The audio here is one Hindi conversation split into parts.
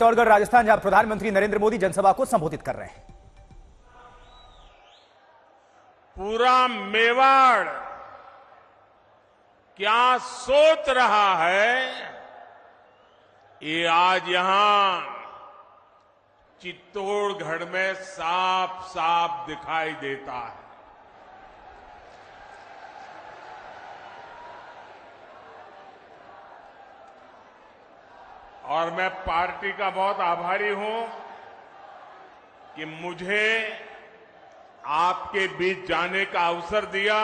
चित्तौड़गढ़ राजस्थान, जहां प्रधानमंत्री नरेंद्र मोदी जनसभा को संबोधित कर रहे हैं। पूरा मेवाड़ क्या सोच रहा है, ये आज यहां चित्तौड़गढ़ में साफ साफ दिखाई देता है। और मैं पार्टी का बहुत आभारी हूं कि मुझे आपके बीच जाने का अवसर दिया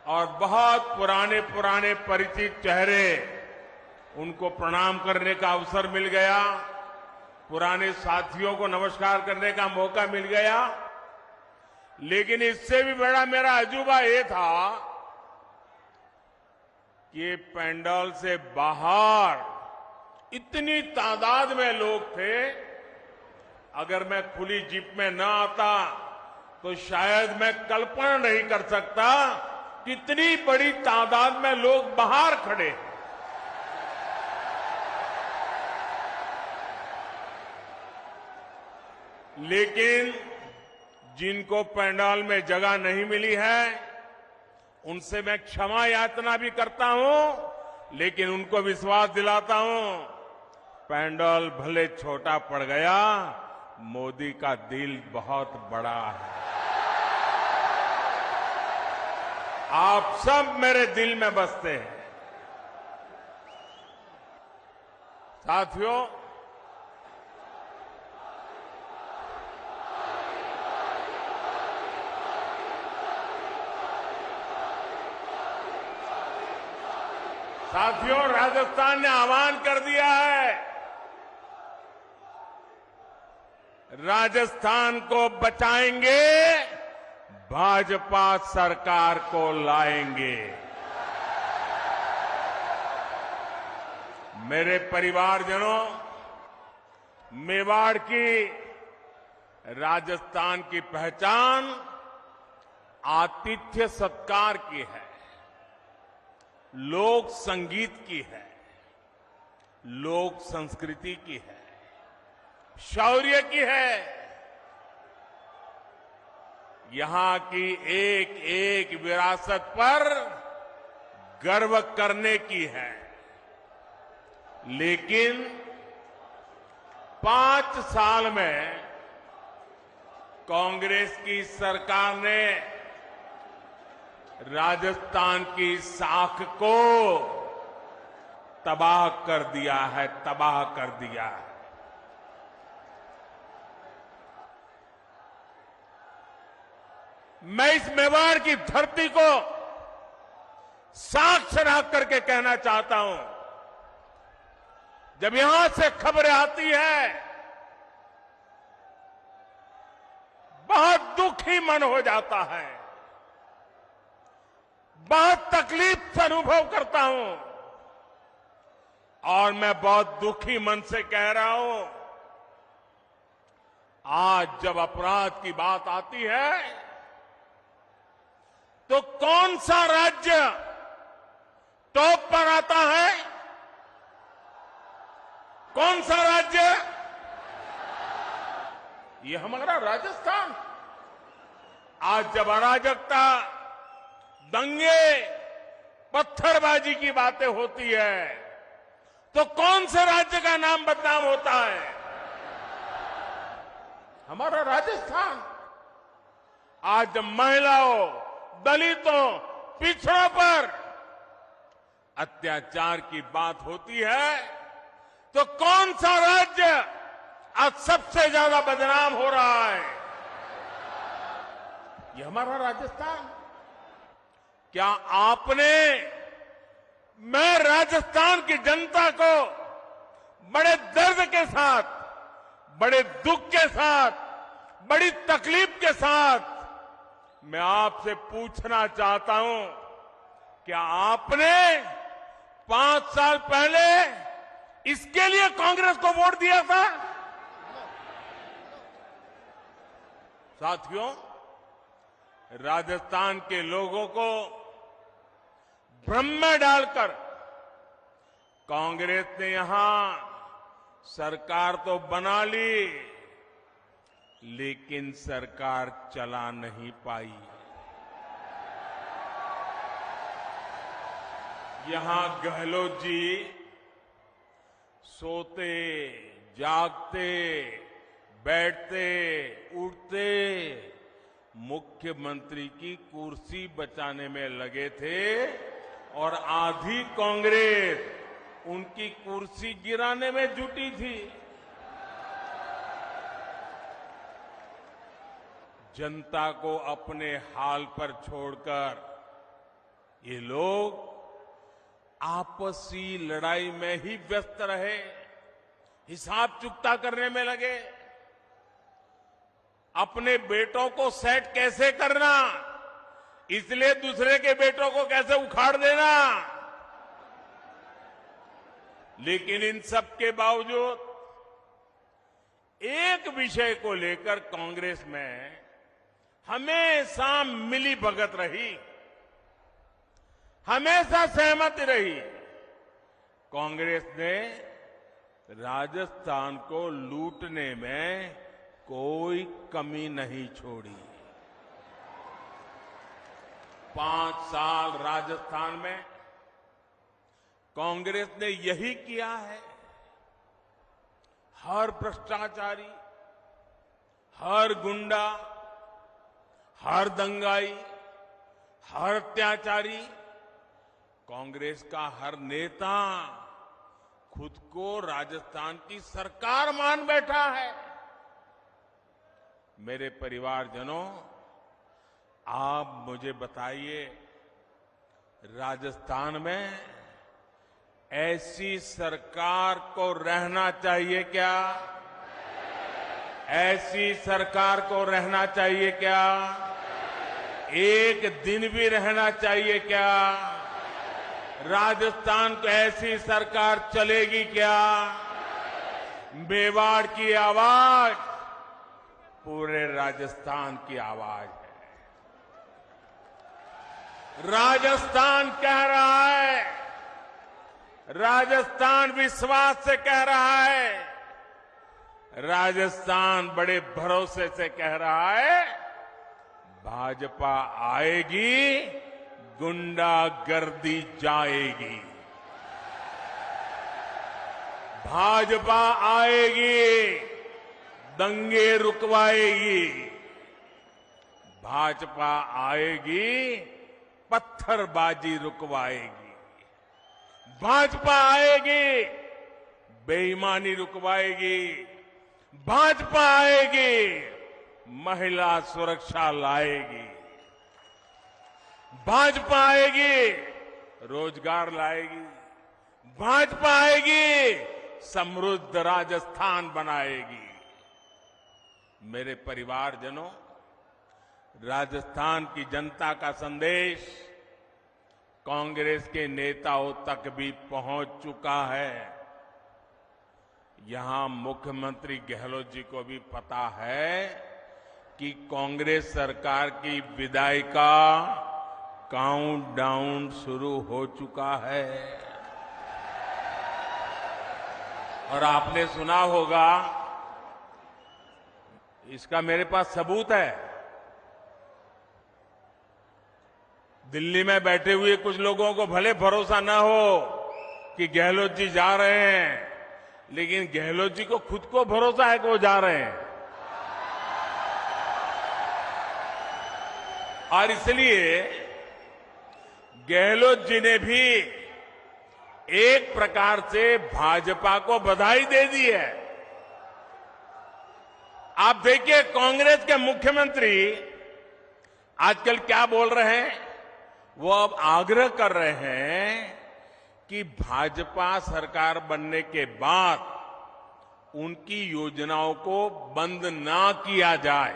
और बहुत पुराने परिचित चेहरे, उनको प्रणाम करने का अवसर मिल गया, पुराने साथियों को नमस्कार करने का मौका मिल गया। लेकिन इससे भी बड़ा मेरा अजूबा ये था कि पंडाल से बाहर इतनी तादाद में लोग थे। अगर मैं खुली जीप में न आता तो शायद मैं कल्पना नहीं कर सकता कितनी बड़ी तादाद में लोग बाहर खड़े हैं। लेकिन जिनको पंडाल में जगह नहीं मिली है, उनसे मैं क्षमा याचना भी करता हूं, लेकिन उनको विश्वास दिलाता हूं, पंडाल भले छोटा पड़ गया, मोदी का दिल बहुत बड़ा है। आप सब मेरे दिल में बसते हैं। साथियों, राजस्थान ने आह्वान कर दिया है, राजस्थान को बचाएंगे, भाजपा सरकार को लाएंगे। मेरे परिवारजनों, मेवाड़ की, राजस्थान की पहचान आतिथ्य सत्कार की है, लोक संगीत की है, लोक संस्कृति की है, शौर्य की है। यहां की एक एक विरासत पर गर्व करने की है। लेकिन 5 साल में कांग्रेस की सरकार ने राजस्थान की साख को तबाह कर दिया है, तबाह कर दिया है। मैं इस मेवाड़ की धरती को साक्ष रख करके कहना चाहता हूं, जब यहां से खबरें आती है, बहुत दुखी मन हो जाता है, बहुत तकलीफ से अनुभव करता हूं। और मैं बहुत दुखी मन से कह रहा हूं, आज जब अपराध की बात आती है, तो कौन सा राज्य टॉप पर आता है? कौन सा राज्य? ये हमारा राजस्थान। आज जब अराजकता, दंगे, पत्थरबाजी की बातें होती है, तो कौन से राज्य का नाम बदनाम होता है? हमारा राजस्थान। आज जब महिलाओं, दलितों, पिछड़ों पर अत्याचार की बात होती है, तो कौन सा राज्य आज सबसे ज्यादा बदनाम हो रहा है? ये हमारा राजस्थान। क्या आपने, मैं राजस्थान की जनता को बड़े दर्द के साथ, बड़े दुख के साथ, बड़ी तकलीफ के साथ मैं आपसे पूछना चाहता हूं, क्या आपने 5 साल पहले इसके लिए कांग्रेस को वोट दिया था? साथियों, राजस्थान के लोगों को भ्रम में डालकर कांग्रेस ने यहां सरकार तो बना ली, लेकिन सरकार चला नहीं पाई। यहां गहलोत जी सोते, जागते, बैठते, उठते मुख्यमंत्री की कुर्सी बचाने में लगे थे और आधी कांग्रेस उनकी कुर्सी गिराने में जुटी थी। जनता को अपने हाल पर छोड़कर ये लोग आपसी लड़ाई में ही व्यस्त रहे, हिसाब चुकता करने में लगे। अपने बेटों को सेट कैसे करना, इसलिए दूसरे के बेटों को कैसे उखाड़ देना। लेकिन इन सब के बावजूद एक विषय को लेकर कांग्रेस में हमेशा मिली भगत रही, हमेशा सहमति रही। कांग्रेस ने राजस्थान को लूटने में कोई कमी नहीं छोड़ी। 5 साल राजस्थान में कांग्रेस ने यही किया है। हर भ्रष्टाचारी, हर गुंडा, हर दंगाई, हर अत्याचारी, कांग्रेस का हर नेता खुद को राजस्थान की सरकार मान बैठा है। मेरे परिवारजनों, आप मुझे बताइए, राजस्थान में ऐसी सरकार को रहना चाहिए क्या? ऐसी सरकार को रहना चाहिए क्या? एक दिन भी रहना चाहिए क्या? राजस्थान को ऐसी सरकार चलेगी क्या? मेवाड़ की आवाज पूरे राजस्थान की आवाज है। राजस्थान कह रहा है, राजस्थान विश्वास से कह रहा है, राजस्थान बड़े भरोसे से कह रहा है, भाजपा आएगी, गुंडागर्दी जाएगी। भाजपा आएगी, दंगे रुकवाएगी। भाजपा आएगी, पत्थरबाजी रुकवाएगी। भाजपा आएगी, बेईमानी रुकवाएगी। भाजपा आएगी, महिला सुरक्षा लाएगी। भाजपा आएगी, रोजगार लाएगी। भाजपा आएगी, समृद्ध राजस्थान बनाएगी। मेरे परिवारजनों, राजस्थान की जनता का संदेश कांग्रेस के नेताओं तक भी पहुंच चुका है। यहां मुख्यमंत्री गहलोत जी को भी पता है कि कांग्रेस सरकार की विदाई का काउंटडाउन शुरू हो चुका है। और आपने सुना होगा, इसका मेरे पास सबूत है। दिल्ली में बैठे हुए कुछ लोगों को भले भरोसा न हो कि गहलोत जी जा रहे हैं, लेकिन गहलोत जी को खुद को भरोसा है कि वो जा रहे हैं। और इसलिए गहलोत जी ने भी एक प्रकार से भाजपा को बधाई दे दी है। आप देखिए, कांग्रेस के मुख्यमंत्री आजकल क्या बोल रहे हैं? वो अब आग्रह कर रहे हैं कि भाजपा सरकार बनने के बाद उनकी योजनाओं को बंद ना किया जाए।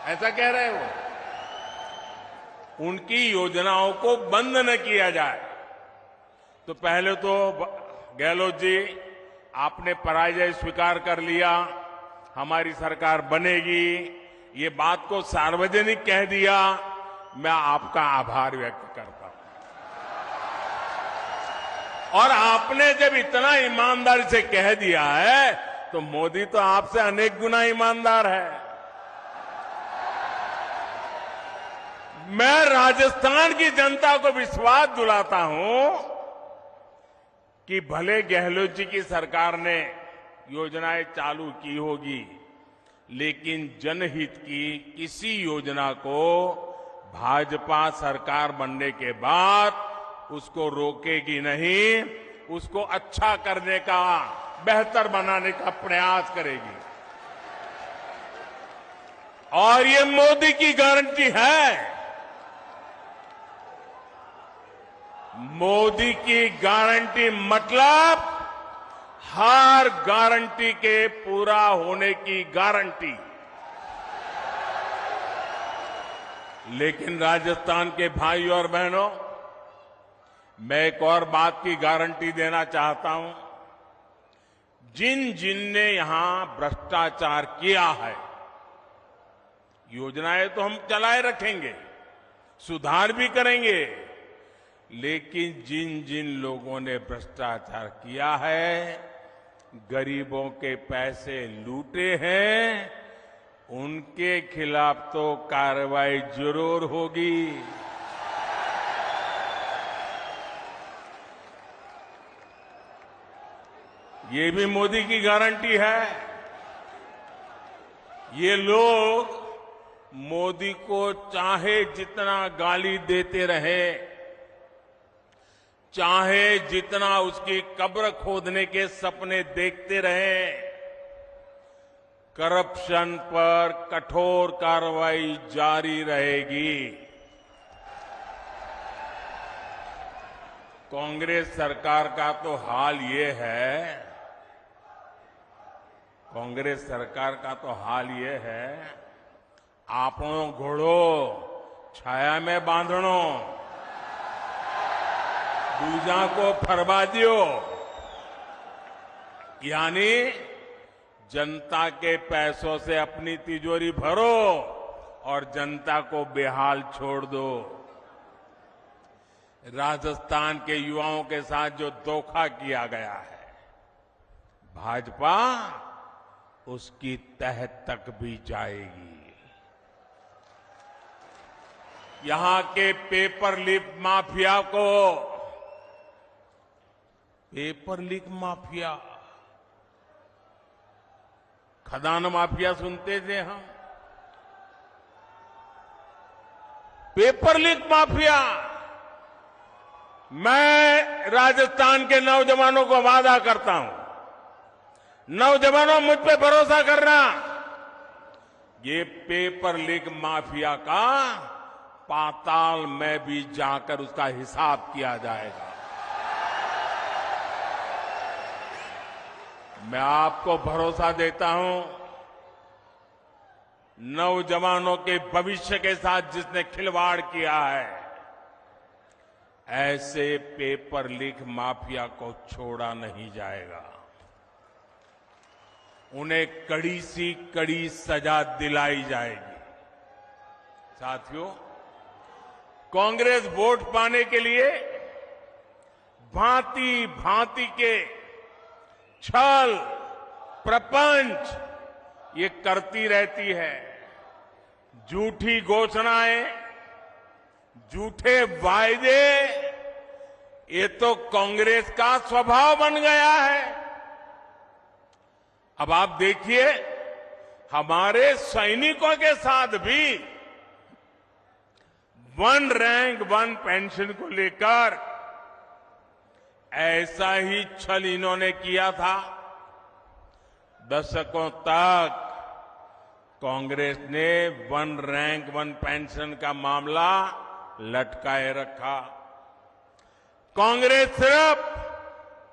ऐसा कह रहे हैं वो, उनकी योजनाओं को बंद न किया जाए। तो पहले तो गहलोत जी, आपने पराजय स्वीकार कर लिया, हमारी सरकार बनेगी, ये बात को सार्वजनिक कह दिया। मैं आपका आभार व्यक्त करता हूं। और आपने जब इतना ईमानदारी से कह दिया है तो मोदी तो आपसे अनेक गुना ईमानदार है। मैं राजस्थान की जनता को विश्वास दिलाता हूं कि भले गहलोत जी की सरकार ने योजनाएं चालू की होगी, लेकिन जनहित की किसी योजना को भाजपा सरकार बनने के बाद उसको रोकेगी नहीं, उसको अच्छा करने का, बेहतर बनाने का प्रयास करेगी। और ये मोदी की गारंटी है। मोदी की गारंटी मतलब हर गारंटी के पूरा होने की गारंटी। लेकिन राजस्थान के भाई और बहनों, मैं एक और बात की गारंटी देना चाहता हूं। जिन ने यहां भ्रष्टाचार किया है, योजनाएं तो हम चलाए रखेंगे, सुधार भी करेंगे, लेकिन जिन लोगों ने भ्रष्टाचार किया है, गरीबों के पैसे लूटे हैं, उनके खिलाफ तो कार्रवाई जरूर होगी। ये भी मोदी की गारंटी है। ये लोग मोदी को चाहे जितना गाली देते रहे, चाहे जितना उसकी कब्र खोदने के सपने देखते रहे, करप्शन पर कठोर कार्रवाई जारी रहेगी। कांग्रेस सरकार का तो हाल ये है, कांग्रेस सरकार का तो हाल ये है, आपनो घोड़ो छाया में बांधणो, दूजा को फरवा दियो। यानी जनता के पैसों से अपनी तिजोरी भरो और जनता को बेहाल छोड़ दो। राजस्थान के युवाओं के साथ जो धोखा किया गया है, भाजपा उसकी तह तक भी जाएगी। यहां के पेपर लीक माफिया को, पेपर लीक माफिया, खदान माफिया सुनते थे हम, पेपर लीक माफिया। मैं राजस्थान के नौजवानों को वादा करता हूं, नौजवानों मुझ पे भरोसा करना, ये पेपर लीक माफिया का पाताल में भी जाकर उसका हिसाब किया जाएगा। मैं आपको भरोसा देता हूं, नौजवानों के भविष्य के साथ जिसने खिलवाड़ किया है, ऐसे पेपर लीक माफिया को छोड़ा नहीं जाएगा। उन्हें कड़ी सी कड़ी सजा दिलाई जाएगी। साथियों, कांग्रेस वोट पाने के लिए भांति भांति के छल प्रपंच ये करती रहती है। झूठी घोषणाएं, झूठे वायदे, ये तो कांग्रेस का स्वभाव बन गया है। अब आप देखिए, हमारे सैनिकों के साथ भी वन रैंक वन पेंशन को लेकर ऐसा ही छल इन्होंने किया था। दशकों तक कांग्रेस ने वन रैंक वन पेंशन का मामला लटकाए रखा। कांग्रेस सिर्फ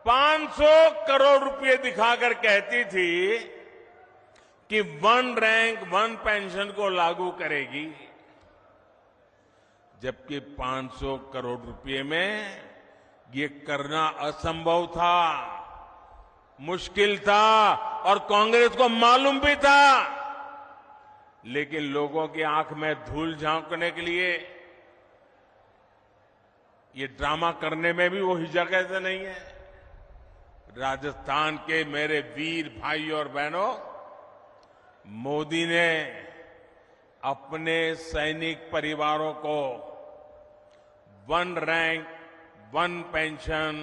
500 करोड़ रुपए दिखाकर कहती थी कि वन रैंक वन पेंशन को लागू करेगी, जबकि 500 करोड़ रुपए में ये करना असंभव था, मुश्किल था और कांग्रेस को मालूम भी था। लेकिन लोगों की आंख में धूल झांकने के लिए ये ड्रामा करने में भी वो हिचक ऐसे नहीं है। राजस्थान के मेरे वीर भाई और बहनों, मोदी ने अपने सैनिक परिवारों को 1 रैंक 1 पेंशन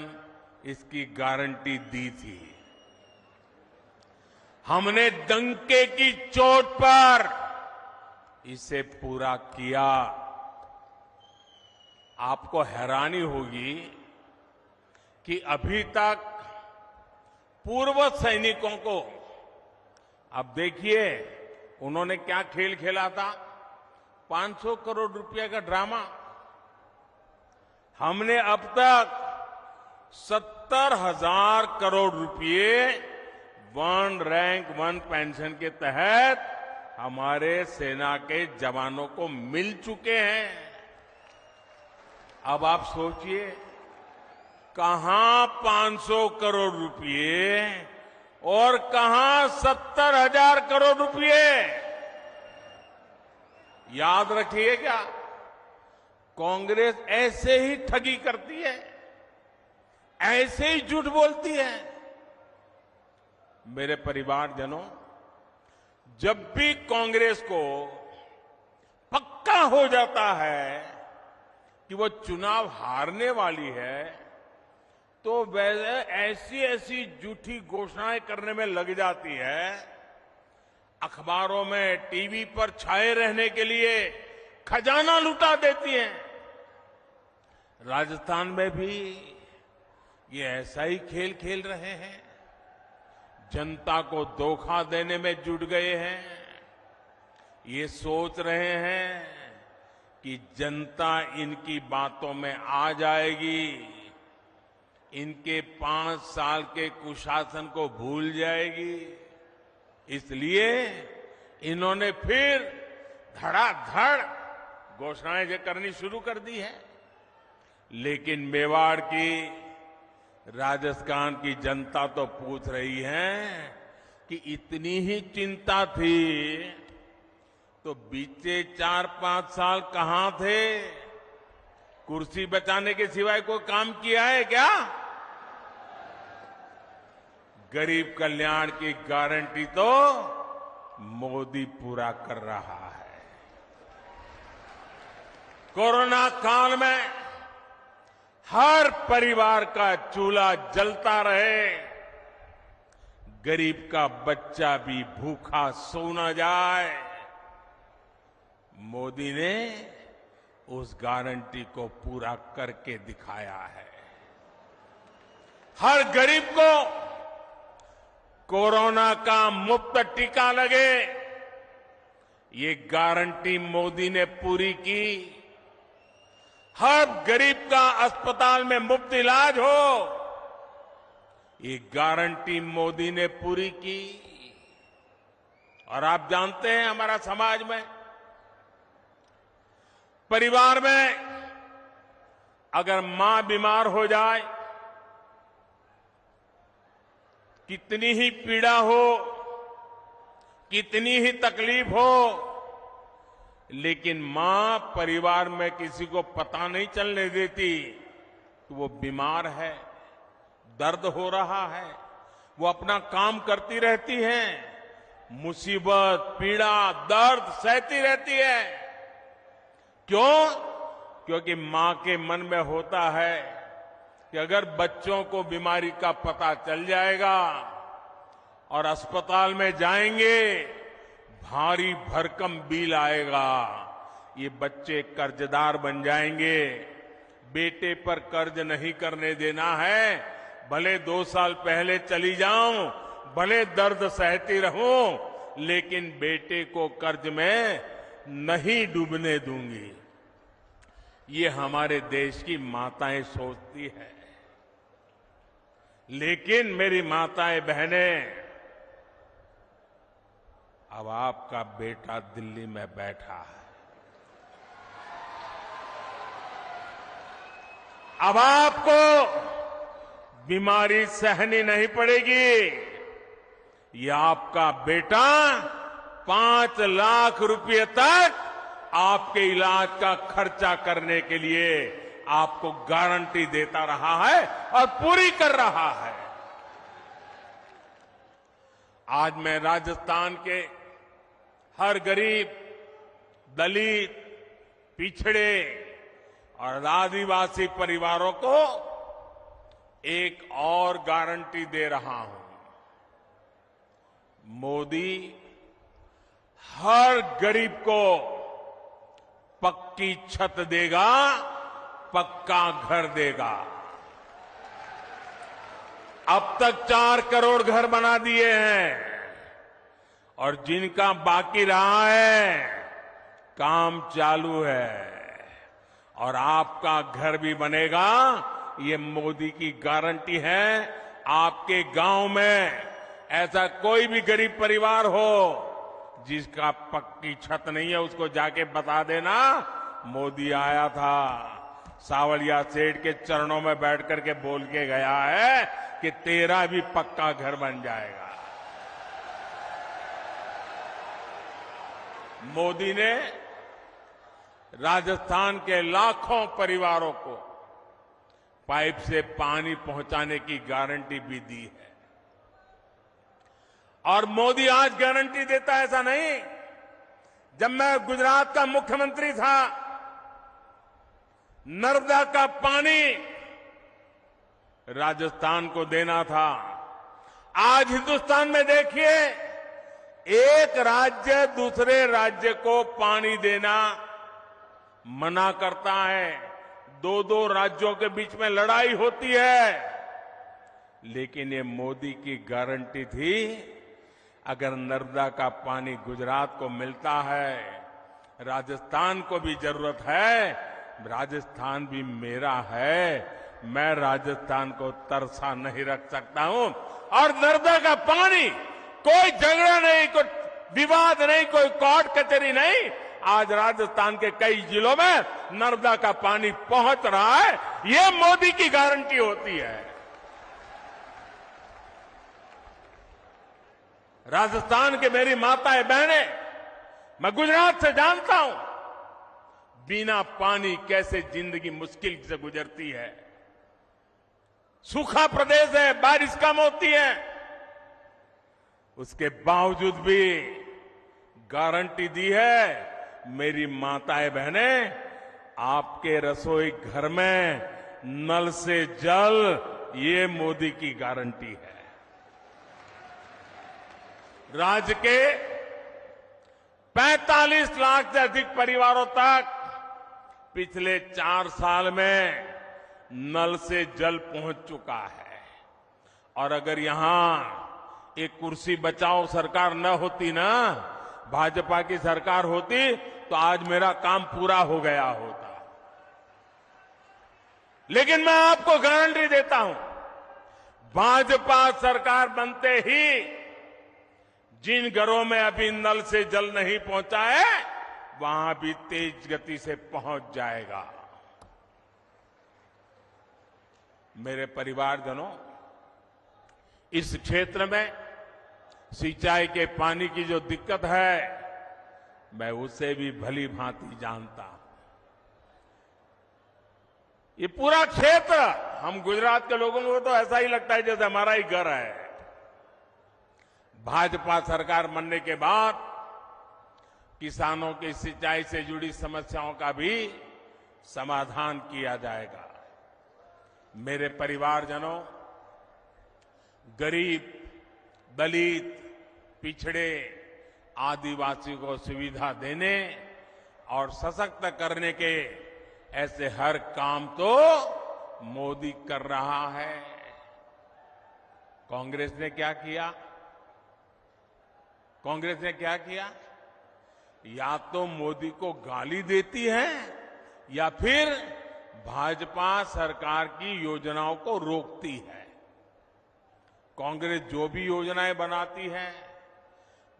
इसकी गारंटी दी थी। हमने डंके की चोट पर इसे पूरा किया। आपको हैरानी होगी कि अभी तक पूर्व सैनिकों को, अब देखिए उन्होंने क्या खेल खेला था, 500 करोड़ रुपए का ड्रामा। हमने अब तक 70,000 करोड़ रुपए 1 रैंक 1 पेंशन के तहत हमारे सेना के जवानों को मिल चुके हैं। अब आप सोचिए, कहां 500 करोड़ रुपए और कहां 70,000 करोड़ रुपए। याद रखिएगा, कांग्रेस ऐसे ही ठगी करती है, ऐसे ही झूठ बोलती है। मेरे परिवारजनों, जब भी कांग्रेस को पक्का हो जाता है कि वो चुनाव हारने वाली है, तो वैसे ऐसी ऐसी झूठी घोषणाएं करने में लग जाती है। अखबारों में, टीवी पर छाए रहने के लिए खजाना लुटा देती है। राजस्थान में भी ये ऐसा ही खेल खेल रहे हैं, जनता को धोखा देने में जुट गए हैं। ये सोच रहे हैं कि जनता इनकी बातों में आ जाएगी, इनके 5 साल के कुशासन को भूल जाएगी। इसलिए इन्होंने फिर धड़ाधड़ घोषणाएं करनी शुरू कर दी है। लेकिन मेवाड़ की, राजस्थान की जनता तो पूछ रही है कि इतनी ही चिंता थी तो बीते 4-5 साल कहां थे? कुर्सी बचाने के सिवाय कोई काम किया है क्या? गरीब कल्याण की गारंटी तो मोदी पूरा कर रहा है। कोरोना काल में हर परिवार का चूल्हा जलता रहे, गरीब का बच्चा भी भूखा सो न जाए, मोदी ने उस गारंटी को पूरा करके दिखाया है। हर गरीब को कोरोना का मुफ्त टीका लगे, ये गारंटी मोदी ने पूरी की। हर गरीब का अस्पताल में मुफ्त इलाज हो, ये गारंटी मोदी ने पूरी की। और आप जानते हैं, हमारा समाज में, परिवार में अगर मां बीमार हो जाए, कितनी ही पीड़ा हो, कितनी ही तकलीफ हो, लेकिन मां परिवार में किसी को पता नहीं चलने देती कि वो बीमार है, दर्द हो रहा है। वो अपना काम करती रहती है, मुसीबत, पीड़ा, दर्द सहती रहती है। क्यों? क्योंकि मां के मन में होता है कि अगर बच्चों को बीमारी का पता चल जाएगा और अस्पताल में जाएंगे, भारी भरकम बिल आएगा, ये बच्चे कर्जदार बन जाएंगे। बेटे पर कर्ज नहीं करने देना है, भले 2 साल पहले चली जाऊं, भले दर्द सहती रहूं, लेकिन बेटे को कर्ज में नहीं डूबने दूंगी। ये हमारे देश की माताएं सोचती है। लेकिन मेरी माताएं, बहनें, अब आपका बेटा दिल्ली में बैठा है, अब आपको बीमारी सहनी नहीं पड़ेगी। ये आपका बेटा 5 लाख रुपए तक आपके इलाज का खर्चा करने के लिए आपको गारंटी देता रहा है और पूरी कर रहा है। आज मैं राजस्थान के हर गरीब, दलित, पिछड़े और आदिवासी परिवारों को एक और गारंटी दे रहा हूं। मोदी हर गरीब को पक्की छत देगा, पक्का घर देगा। अब तक 4 करोड़ घर बना दिए हैं और जिनका बाकी रहा है काम चालू है और आपका घर भी बनेगा। ये मोदी की गारंटी है। आपके गांव में ऐसा कोई भी गरीब परिवार हो जिसका पक्की छत नहीं है, उसको जाके बता देना मोदी आया था, सावलिया सेठ के चरणों में बैठ करके बोल के गया है कि तेरा भी पक्का घर बन जाएगा। मोदी ने राजस्थान के लाखों परिवारों को पाइप से पानी पहुंचाने की गारंटी भी दी है। और मोदी आज गारंटी देता है ऐसा नहीं। जब मैं गुजरात का मुख्यमंत्री था, नर्मदा का पानी राजस्थान को देना था। आज हिंदुस्तान में देखिए, एक राज्य दूसरे राज्य को पानी देना मना करता है। 2-2 राज्यों के बीच में लड़ाई होती है। लेकिन ये मोदी की गारंटी थी, अगर नर्मदा का पानी गुजरात को मिलता है, राजस्थान को भी जरूरत है, राजस्थान भी मेरा है, मैं राजस्थान को तरसा नहीं रख सकता हूं। और नर्मदा का पानी, कोई झगड़ा नहीं, कोई विवाद नहीं, कोई कोर्ट कचहरी नहीं। आज राजस्थान के कई जिलों में नर्मदा का पानी पहुंच रहा है। ये मोदी की गारंटी होती है। राजस्थान के मेरी माताएं बहनें, मैं गुजरात से जानता हूं बिना पानी कैसे जिंदगी मुश्किल से गुजरती है। सूखा प्रदेश है, बारिश कम होती है, उसके बावजूद भी गारंटी दी है। मेरी माताएं बहनें, आपके रसोई घर में नल से जल, ये मोदी की गारंटी है। राज्य के 45 लाख से अधिक परिवारों तक पिछले 4 साल में नल से जल पहुंच चुका है। और अगर यहां एक कुर्सी बचाओ सरकार न होती ना, भाजपा की सरकार होती, तो आज मेरा काम पूरा हो गया होता। लेकिन मैं आपको गारंटी देता हूं, भाजपा सरकार बनते ही जिन घरों में अभी नल से जल नहीं पहुंचा है, वहां भी तेज गति से पहुंच जाएगा। मेरे परिवारजनों, इस क्षेत्र में सिंचाई के पानी की जो दिक्कत है, मैं उसे भी भली भांति जानता हूं। ये पूरा क्षेत्र, हम गुजरात के लोगों को तो ऐसा ही लगता है जैसे हमारा ही घर है। भाजपा सरकार बनने के बाद किसानों की सिंचाई से जुड़ी समस्याओं का भी समाधान किया जाएगा। मेरे परिवारजनों, गरीब, दलित, पिछड़े, आदिवासी को सुविधा देने और सशक्त करने के ऐसे हर काम तो मोदी कर रहा है। कांग्रेस ने क्या किया? कांग्रेस ने क्या किया? या तो मोदी को गाली देती है या फिर भाजपा सरकार की योजनाओं को रोकती है। कांग्रेस जो भी योजनाएं बनाती है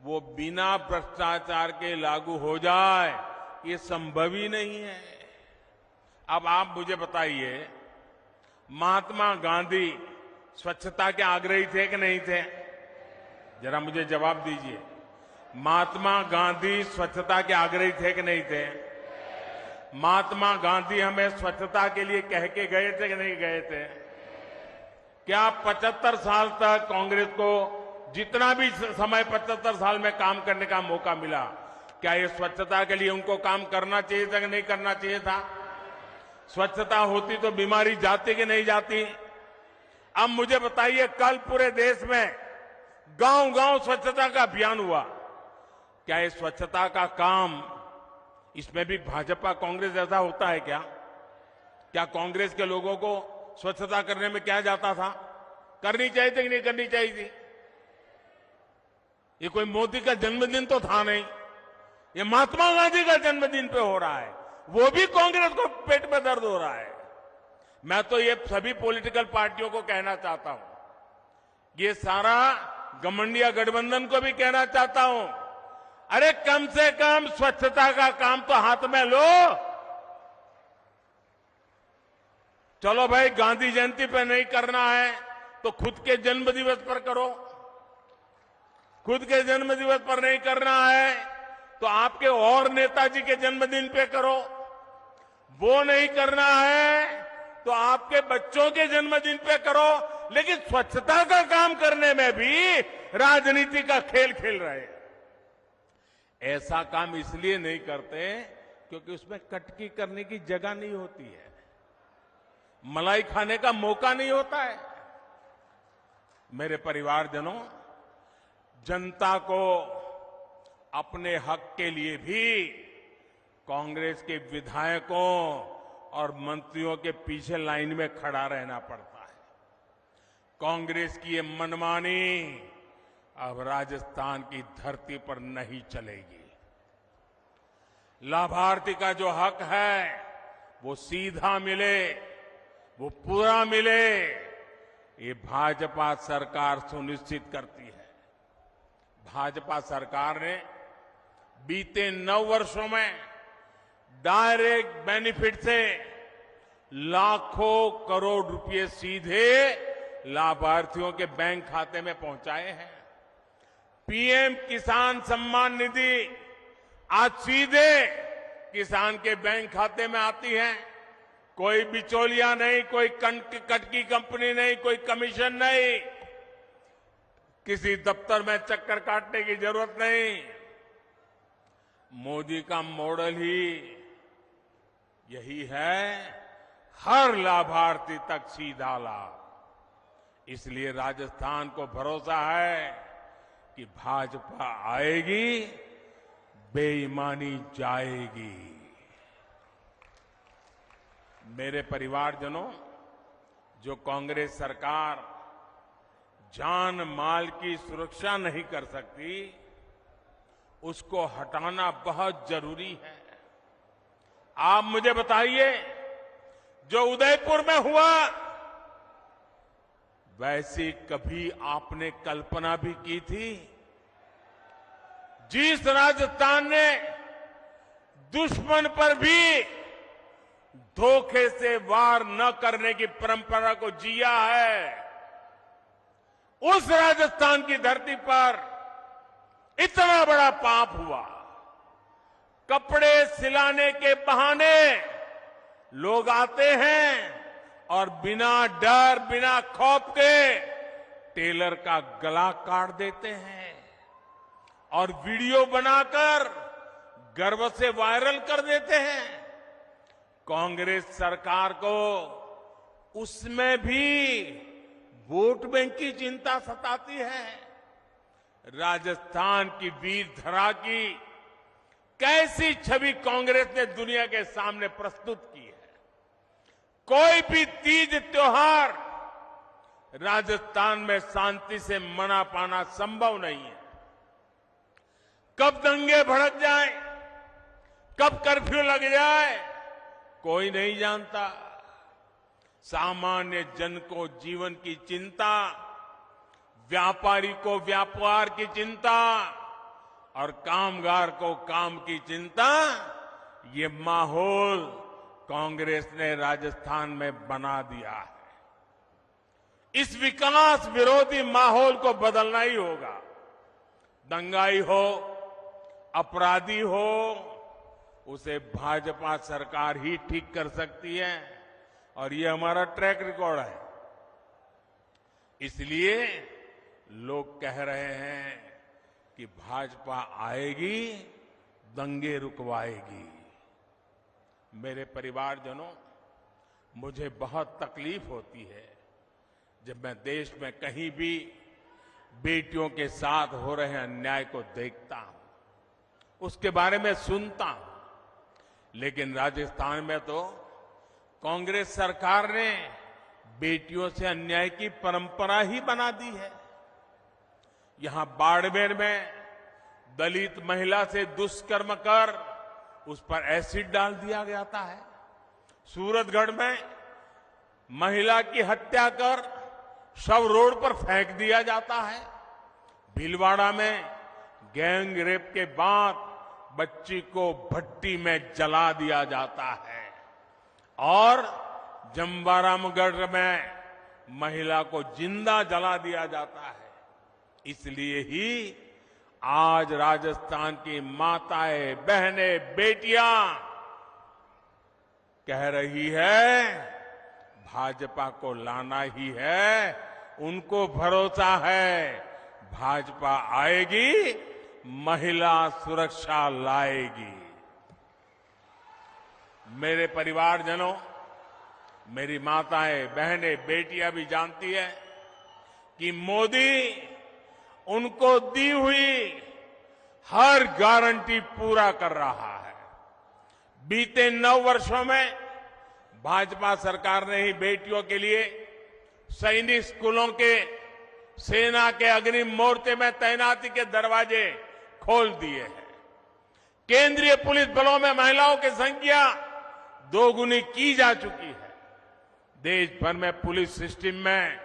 वो बिना भ्रष्टाचार के लागू हो जाए, ये संभव ही नहीं है। अब आप मुझे बताइए, महात्मा गांधी स्वच्छता के आग्रही थे कि नहीं थे? जरा मुझे जवाब दीजिए। महात्मा गांधी स्वच्छता के आग्रही थे कि नहीं थे? महात्मा गांधी हमें स्वच्छता के लिए कह के गए थे कि नहीं गए थे? क्या 75 साल तक कांग्रेस को जितना भी समय 75 साल में काम करने का मौका मिला, क्या ये स्वच्छता के लिए उनको काम करना चाहिए था कि नहीं करना चाहिए था? स्वच्छता होती तो बीमारी जाती कि नहीं जाती? अब मुझे बताइए, कल पूरे देश में गांव-गांव स्वच्छता का अभियान हुआ। क्या ये स्वच्छता का काम, इसमें भी भाजपा कांग्रेस जैसा होता है क्या? क्या कांग्रेस के लोगों को स्वच्छता करने में क्या जाता था? करनी चाहिए थी कि नहीं करनी चाहिए थी? ये कोई मोदी का जन्मदिन तो था नहीं, ये महात्मा गांधी का जन्मदिन पे हो रहा है, वो भी कांग्रेस को पेट में दर्द हो रहा है। मैं तो ये सभी पॉलिटिकल पार्टियों को कहना चाहता हूं, ये सारा घमंडिया गठबंधन को भी कहना चाहता हूं, अरे कम से कम स्वच्छता का काम तो हाथ में लो। चलो भाई, गांधी जयंती पे नहीं करना है तो खुद के जन्म दिवस पर करो। खुद के जन्म दिवस पर नहीं करना है तो आपके और नेताजी के जन्मदिन पे करो। वो नहीं करना है तो आपके बच्चों के जन्मदिन पे करो। लेकिन स्वच्छता का काम करने में भी राजनीति का खेल खेल रहे हैं। ऐसा काम इसलिए नहीं करते क्योंकि उसमें कटकी करने की जगह नहीं होती है, मलाई खाने का मौका नहीं होता है। मेरे परिवारजनों, जनता को अपने हक के लिए भी कांग्रेस के विधायकों और मंत्रियों के पीछे लाइन में खड़ा रहना पड़ता है। कांग्रेस की ये मनमानी अब राजस्थान की धरती पर नहीं चलेगी। लाभार्थी का जो हक है वो सीधा मिले, वो पूरा मिले, ये भाजपा सरकार सुनिश्चित करती है। भाजपा सरकार ने बीते 9 वर्षों में डायरेक्ट बेनिफिट से लाखों करोड़ रुपए सीधे लाभार्थियों के बैंक खाते में पहुंचाए हैं। पीएम किसान सम्मान निधि आज सीधे किसान के बैंक खाते में आती है। कोई बिचौलिया नहीं, कोई कटकी कंपनी नहीं, कोई कमीशन नहीं, किसी दफ्तर में चक्कर काटने की जरूरत नहीं। मोदी का मॉडल ही यही है, हर लाभार्थी तक सीधा लाभ। इसलिए राजस्थान को भरोसा है कि भाजपा आएगी, बेईमानी जाएगी। मेरे परिवारजनों, जो कांग्रेस सरकार जान माल की सुरक्षा नहीं कर सकती, उसको हटाना बहुत जरूरी है। आप मुझे बताइए, जो उदयपुर में हुआ, वैसी कभी आपने कल्पना भी की थी? जिस राजस्थान ने दुश्मन पर भी धोखे से वार न करने की परंपरा को जिया है, उस राजस्थान की धरती पर इतना बड़ा पाप हुआ। कपड़े सिलाने के बहाने लोग आते हैं और बिना डर, बिना खौफ के टेलर का गला काट देते हैं और वीडियो बनाकर गर्व से वायरल कर देते हैं। कांग्रेस सरकार को उसमें भी वोट बैंक की चिंता सताती है। राजस्थान की वीर धरा की कैसी छवि कांग्रेस ने दुनिया के सामने प्रस्तुत की है। कोई भी तीज त्योहार राजस्थान में शांति से मना पाना संभव नहीं है। कब दंगे भड़क जाए, कब कर्फ्यू लग जाए, कोई नहीं जानता। सामान्य जन को जीवन की चिंता, व्यापारी को व्यापार की चिंता और कामगार को काम की चिंता, ये माहौल कांग्रेस ने राजस्थान में बना दिया है। इस विकास विरोधी माहौल को बदलना ही होगा। दंगाई हो, अपराधी हो, उसे भाजपा सरकार ही ठीक कर सकती है और ये हमारा ट्रैक रिकॉर्ड है। इसलिए लोग कह रहे हैं कि भाजपा आएगी, दंगे रुकवाएगी। मेरे परिवारजनों, मुझे बहुत तकलीफ होती है जब मैं देश में कहीं भी बेटियों के साथ हो रहे अन्याय को देखता हूं, उसके बारे में सुनता हूं। लेकिन राजस्थान में तो कांग्रेस सरकार ने बेटियों से अन्याय की परंपरा ही बना दी है। यहां बाड़मेर में दलित महिला से दुष्कर्म कर उस पर एसिड डाल दिया जाता है। सूरतगढ़ में महिला की हत्या कर शव रोड पर फेंक दिया जाता है। भीलवाड़ा में गैंग रेप के बाद बच्ची को भट्टी में जला दिया जाता है और जमवारामगढ़ में महिला को जिंदा जला दिया जाता है। इसलिए ही आज राजस्थान की माताएं, बहनें, बेटियां कह रही है भाजपा को लाना ही है। उनको भरोसा है भाजपा आएगी, महिला सुरक्षा लाएगी। मेरे परिवारजनों, मेरी माताएं, बहनें, बेटियां भी जानती है कि मोदी उनको दी हुई हर गारंटी पूरा कर रहा है। बीते 9 वर्षों में भाजपा सरकार ने ही बेटियों के लिए सैनिक स्कूलों के, सेना के अग्रिम मोर्चे में तैनाती के दरवाजे खोल दिए हैं। केंद्रीय पुलिस बलों में महिलाओं की संख्या 2 गुनी की जा चुकी है। देश भर में पुलिस सिस्टम में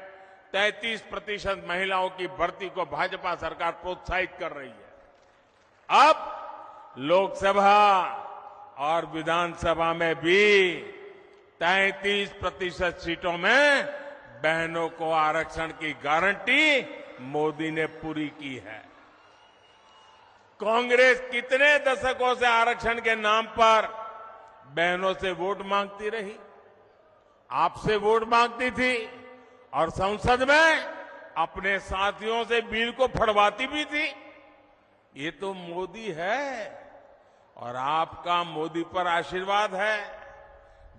33% महिलाओं की भर्ती को भाजपा सरकार प्रोत्साहित कर रही है। अब लोकसभा और विधानसभा में भी 33% सीटों में बहनों को आरक्षण की गारंटी मोदी ने पूरी की है। कांग्रेस कितने दशकों से आरक्षण के नाम पर बहनों से वोट मांगती रही, आपसे वोट मांगती थी और संसद में अपने साथियों से बिल को फड़वाती भी थी। ये तो मोदी है और आपका मोदी पर आशीर्वाद है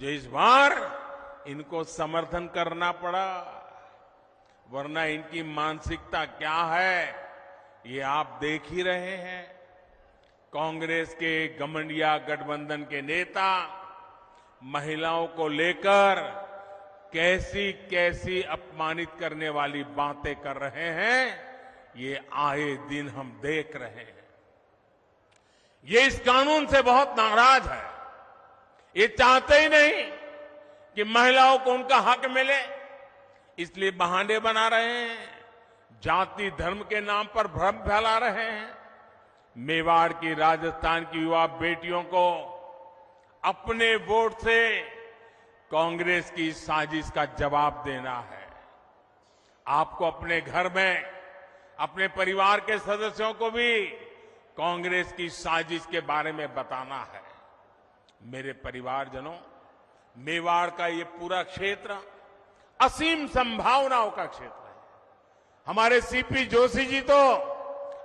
जो इस बार इनको समर्थन करना पड़ा, वरना इनकी मानसिकता क्या है ये आप देख ही रहे हैं। कांग्रेस के घमंडिया गठबंधन के नेता महिलाओं को लेकर कैसी कैसी अपमानित करने वाली बातें कर रहे हैं, ये आए दिन हम देख रहे हैं। ये इस कानून से बहुत नाराज है। ये चाहते ही नहीं कि महिलाओं को उनका हक मिले, इसलिए बहाने बना रहे हैं, जाति धर्म के नाम पर भ्रम फैला रहे हैं। मेवाड़ की, राजस्थान की युवा बेटियों को अपने वोट से कांग्रेस की साजिश का जवाब देना है। आपको अपने घर में अपने परिवार के सदस्यों को भी कांग्रेस की साजिश के बारे में बताना है। मेरे परिवारजनों, मेवाड़ का ये पूरा क्षेत्र असीम संभावनाओं का क्षेत्र है। हमारे सीपी जोशी जी तो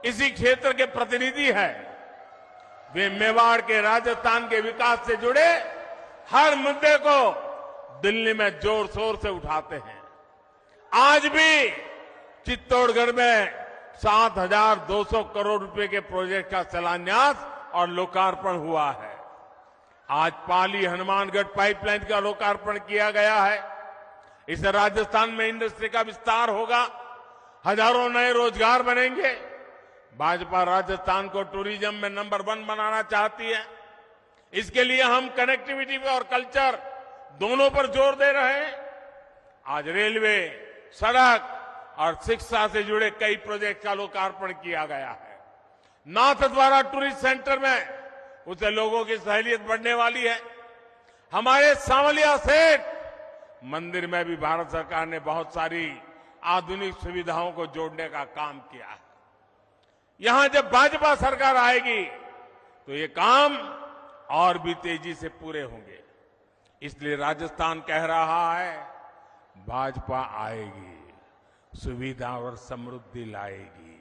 इसी क्षेत्र के प्रतिनिधि हैं। वे मेवाड़ के, राजस्थान के विकास से जुड़े हर मुद्दे को दिल्ली में जोर शोर से उठाते हैं। आज भी चित्तौड़गढ़ में 7,200 करोड़ रुपए के प्रोजेक्ट का शिलान्यास और लोकार्पण हुआ है। आज पाली हनुमानगढ़ पाइपलाइन का लोकार्पण किया गया है। इससे राजस्थान में इंडस्ट्री का विस्तार होगा, हजारों नए रोजगार बनेंगे। भाजपा राजस्थान को टूरिज्म में नंबर 1 बनाना चाहती है। इसके लिए हम कनेक्टिविटी और कल्चर दोनों पर जोर दे रहे हैं। आज रेलवे, सड़क और शिक्षा से जुड़े कई प्रोजेक्ट का लोकार्पण किया गया है। नाथद्वारा टूरिस्ट सेंटर में उससे लोगों की सहूलियत बढ़ने वाली है। हमारे सांवलिया सेठ मंदिर में भी भारत सरकार ने बहुत सारी आधुनिक सुविधाओं को जोड़ने का काम किया है। यहां जब भाजपा सरकार आएगी तो ये काम और भी तेजी से पूरे होंगे। इसलिए राजस्थान कह रहा है भाजपा आएगी, सुविधा और समृद्धि लाएगी।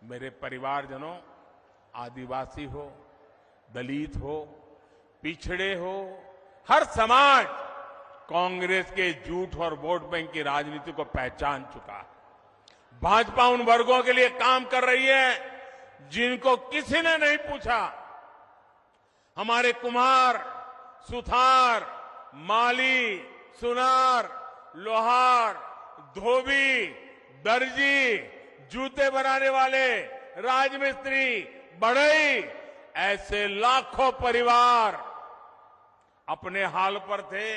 मेरे परिवारजनों, आदिवासी हो, दलित हो, पिछड़े हो, हर समाज कांग्रेस के झूठ और वोट बैंक की राजनीति को पहचान चुका है। भाजपा उन वर्गों के लिए काम कर रही है जिनको किसी ने नहीं पूछा। हमारे कुम्हार, सुथार, माली, सुनार, लोहार, धोबी, दर्जी, जूते बनाने वाले, राजमिस्त्री, बढ़ई, ऐसे लाखों परिवार अपने हाल पर थे।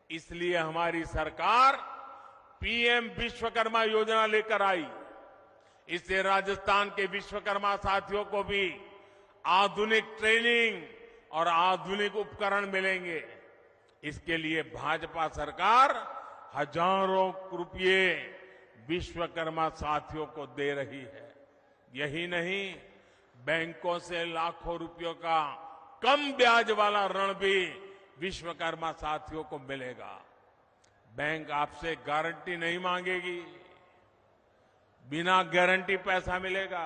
इसलिए हमारी सरकार पीएम विश्वकर्मा योजना लेकर आई। इससे राजस्थान के विश्वकर्मा साथियों को भी आधुनिक ट्रेनिंग और आधुनिक उपकरण मिलेंगे। इसके लिए भाजपा सरकार हजारों रुपये विश्वकर्मा साथियों को दे रही है। यही नहीं, बैंकों से लाखों रुपयों का कम ब्याज वाला ऋण भी विश्वकर्मा साथियों को मिलेगा। बैंक आपसे गारंटी नहीं मांगेगी, बिना गारंटी पैसा मिलेगा।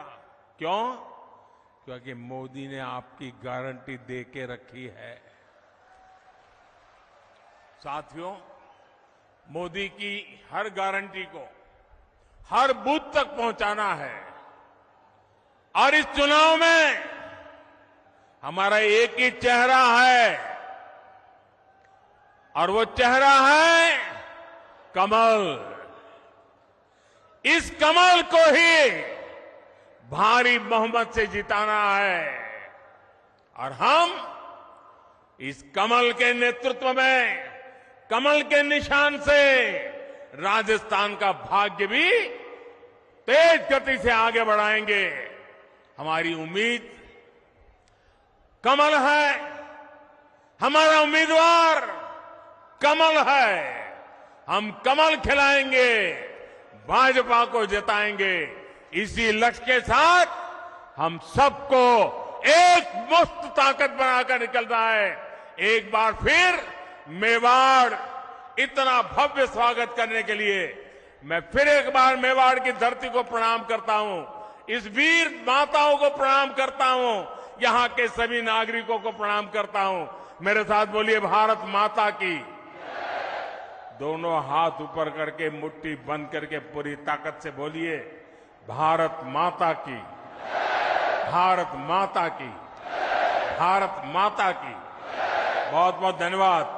क्यों? क्योंकि मोदी ने आपकी गारंटी दे के रखी है। साथियों, मोदी की हर गारंटी को हर बूथ तक पहुंचाना है। और इस चुनाव में हमारा एक ही चेहरा है, और वो चेहरा है कमल। इस कमल को ही भारी बहुमत से जिताना है। और हम इस कमल के नेतृत्व में, कमल के निशान से राजस्थान का भाग्य भी तेज गति से आगे बढ़ाएंगे। हमारी उम्मीद कमल है, हमारा उम्मीदवार कमल है। हम कमल खिलाएंगे, भाजपा को जिताएंगे। इसी लक्ष्य के साथ हम सबको एक मुक्त ताकत बनाकर निकलना है। एक बार फिर मेवाड़ इतना भव्य स्वागत करने के लिए मैं फिर एक बार मेवाड़ की धरती को प्रणाम करता हूं। इस वीर माताओं को प्रणाम करता हूं, यहां के सभी नागरिकों को प्रणाम करता हूं। मेरे साथ बोलिए, भारत माता की। दोनों हाथ ऊपर करके मुट्ठी बंद करके पूरी ताकत से बोलिए, भारत माता की, भारत माता की, भारत माता की। बहुत बहुत धन्यवाद।